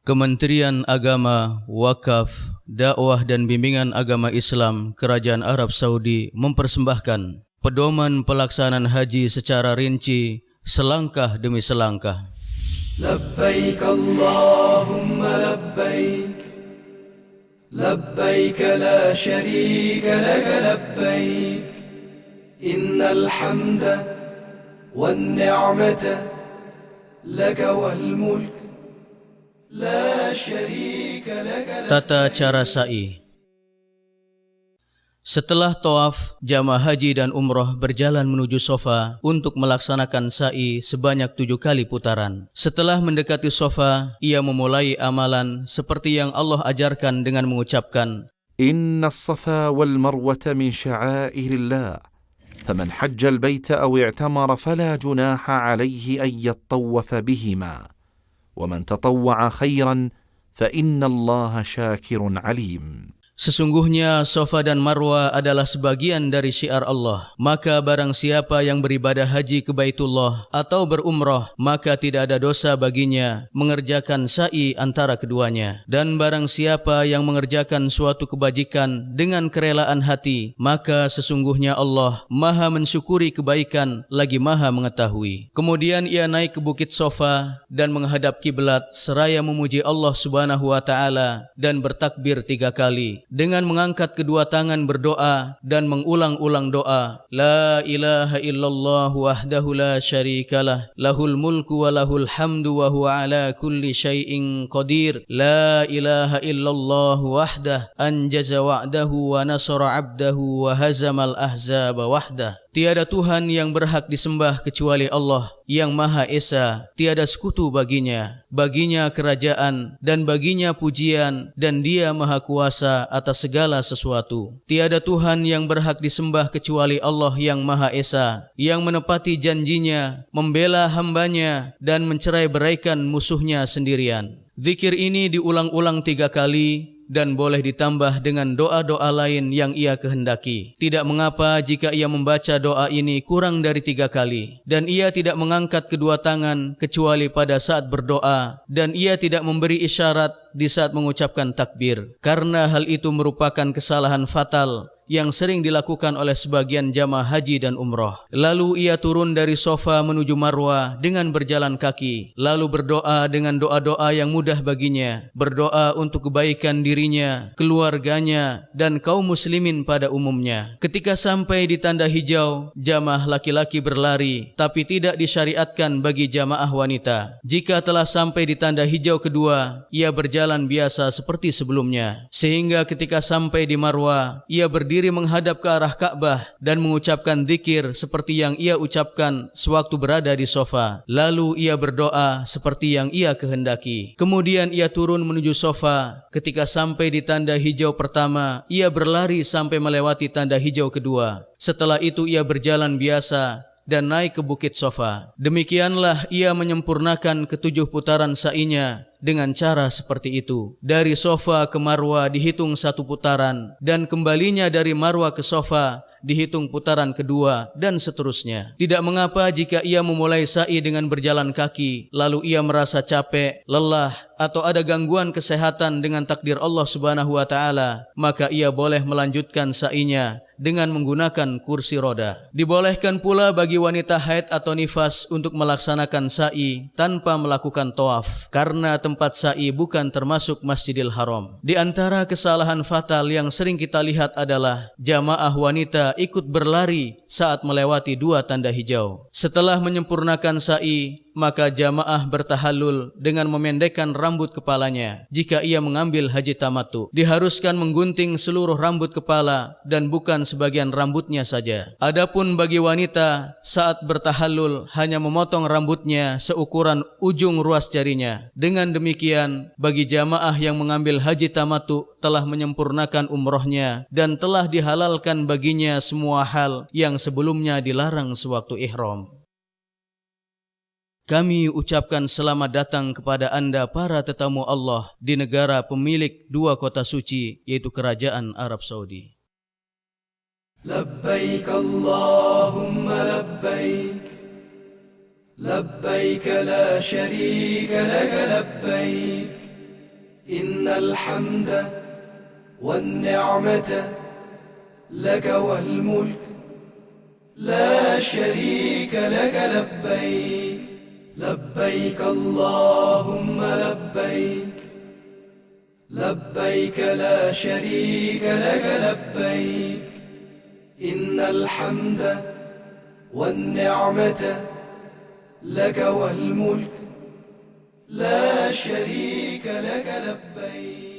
Kementerian Agama, Wakaf, Dakwah dan Bimbingan Agama Islam Kerajaan Arab Saudi mempersembahkan pedoman pelaksanaan haji secara rinci selangkah demi selangkah. Labbaik Allahumma labbaik, labbaik la syarika laka labbaik, innal hamda wan ni'mata laka wal mulk. Tata cara sa'i. Setelah tawaf, jamaah haji dan umroh berjalan menuju Safa untuk melaksanakan sa'i sebanyak 7 kali putaran. Setelah mendekati Safa, ia memulai amalan seperti yang Allah ajarkan dengan mengucapkan, Inna as-safa wal marwata min sya'airillah, faman hajjal baita aw i'tamara fala junaha alayhi an yattawwafa bihima. وَمَنْ تَطَوَّعَ خَيْرًا فَإِنَّ اللَّهَ شَاكِرٌ عَلِيمٌ. Sesungguhnya Safa dan Marwah adalah sebagian dari syiar Allah. Maka barang siapa yang beribadah haji ke Baitullah atau berumrah, maka tidak ada dosa baginya mengerjakan sa'i antara keduanya. Dan barang siapa yang mengerjakan suatu kebajikan dengan kerelaan hati, maka sesungguhnya Allah Maha mensyukuri kebaikan lagi Maha mengetahui. Kemudian ia naik ke bukit Safa dan menghadap kiblat seraya memuji Allah Subhanahu wa taala dan bertakbir 3 kali. Dengan mengangkat kedua tangan berdoa dan mengulang-ulang doa, La ilaha illallah wahdahu la syarikalah, lahul mulku wa lahul hamdu wa huwa ala kulli syai'in qadir. La ilaha illallah wahdah, anjaza wa'dahu wa nasara abdahu wa hazamal ahzaba wahdah. Tiada Tuhan yang berhak disembah kecuali Allah yang Maha Esa, tiada sekutu baginya. Baginya kerajaan dan baginya pujian, dan Dia Maha Kuasa atas segala sesuatu. Tiada Tuhan yang berhak disembah kecuali Allah yang Maha Esa, yang menepati janjinya, membela hambanya dan mencerai-beraikan musuhnya sendirian. Zikir ini diulang-ulang 3 kali dan boleh ditambah dengan doa-doa lain yang ia kehendaki. Tidak mengapa jika ia membaca doa ini kurang dari 3 kali. Dan ia tidak mengangkat kedua tangan kecuali pada saat berdoa, dan ia tidak memberi isyarat di saat mengucapkan takbir. Karena hal itu merupakan kesalahan fatal yang sering dilakukan oleh sebagian jamaah haji dan umroh. Lalu ia turun dari Safa menuju Marwah dengan berjalan kaki, lalu berdoa dengan doa-doa yang mudah baginya, berdoa untuk kebaikan dirinya, keluarganya, dan kaum muslimin pada umumnya. Ketika sampai di tanda hijau, jamaah laki-laki berlari, tapi tidak disyariatkan bagi jamaah wanita. Jika telah sampai di tanda hijau kedua, ia berjalan biasa seperti sebelumnya. Sehingga ketika sampai di Marwah, ia berdiri menghadap ke arah Ka'bah dan mengucapkan zikir seperti yang ia ucapkan sewaktu berada di Safa. Lalu ia berdoa seperti yang ia kehendaki. Kemudian ia turun menuju Safa. Ketika sampai di tanda hijau pertama, ia berlari sampai melewati tanda hijau kedua. Setelah itu ia berjalan biasa dan naik ke bukit Safa. Demikianlah ia menyempurnakan ke-7 putaran sa'inya dengan cara seperti itu. Dari Safa ke Marwah dihitung 1 putaran, dan kembalinya dari Marwah ke Safa dihitung putaran kedua, dan seterusnya. Tidak mengapa jika ia memulai sa'i dengan berjalan kaki, lalu ia merasa capek, lelah, atau ada gangguan kesehatan dengan takdir Allah Subhanahu wa taala, maka ia boleh melanjutkan sa'inya dengan menggunakan kursi roda. Dibolehkan pula bagi wanita haid atau nifas untuk melaksanakan sa'i tanpa melakukan tawaf, karena tempat sa'i bukan termasuk Masjidil Haram. Di antara kesalahan fatal yang sering kita lihat adalah jamaah wanita ikut berlari saat melewati 2 tanda hijau. Setelah menyempurnakan sa'i, maka jamaah bertahallul dengan memendekkan rambut kepalanya. Jika ia mengambil haji tamattu, diharuskan menggunting seluruh rambut kepala dan bukan sebagian rambutnya saja. Adapun bagi wanita, saat bertahallul hanya memotong rambutnya seukuran ujung ruas jarinya. Dengan demikian, bagi jamaah yang mengambil haji tamattu telah menyempurnakan umrohnya dan telah dihalalkan baginya semua hal yang sebelumnya dilarang sewaktu ihram. Kami ucapkan selamat datang kepada anda para tetamu Allah di negara pemilik 2 kota suci, yaitu Kerajaan Arab Saudi. Labbaik Allahumma labbaik, labbaik la syarika laka labbaik, إن الحمد والنعمة لك والملك لا شريك لك لبيك لبيك اللهم لبيك لبيك لا شريك لك لبيك إن الحمد والنعمة لك والملك لا شريك لك لبيك